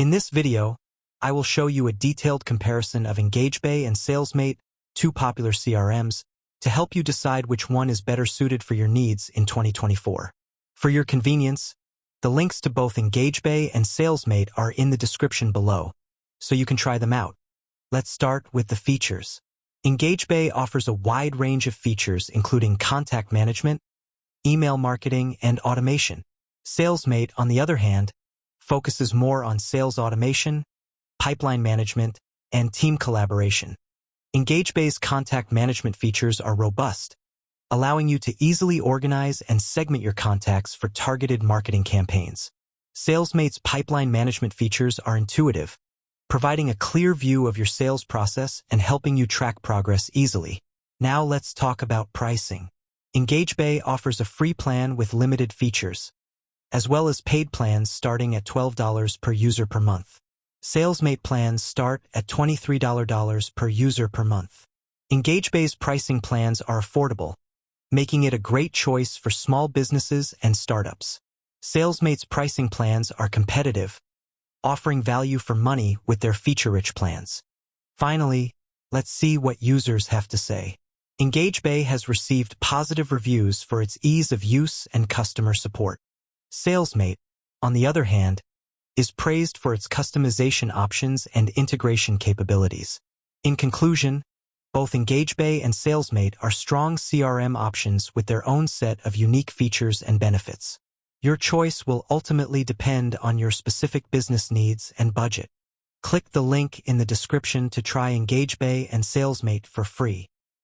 In this video, I will show you a detailed comparison of EngageBay and Salesmate, two popular CRMs, to help you decide which one is better suited for your needs in 2024. For your convenience, the links to both EngageBay and Salesmate are in the description below, so you can try them out. Let's start with the features. EngageBay offers a wide range of features including contact management, email marketing, and automation. Salesmate, on the other hand, focuses more on sales automation, pipeline management, and team collaboration. EngageBay's contact management features are robust, allowing you to easily organize and segment your contacts for targeted marketing campaigns. Salesmate's pipeline management features are intuitive, providing a clear view of your sales process and helping you track progress easily. Now let's talk about pricing. EngageBay offers a free plan with limited features, as well as paid plans starting at $12 per user per month. Salesmate plans start at $23 per user per month. EngageBay's pricing plans are affordable, making it a great choice for small businesses and startups. Salesmate's pricing plans are competitive, offering value for money with their feature-rich plans. Finally, let's see what users have to say. EngageBay has received positive reviews for its ease of use and customer support. Salesmate, on the other hand, is praised for its customization options and integration capabilities. In conclusion, both EngageBay and Salesmate are strong CRM options with their own set of unique features and benefits. Your choice will ultimately depend on your specific business needs and budget. Click the link in the description to try EngageBay and Salesmate for free.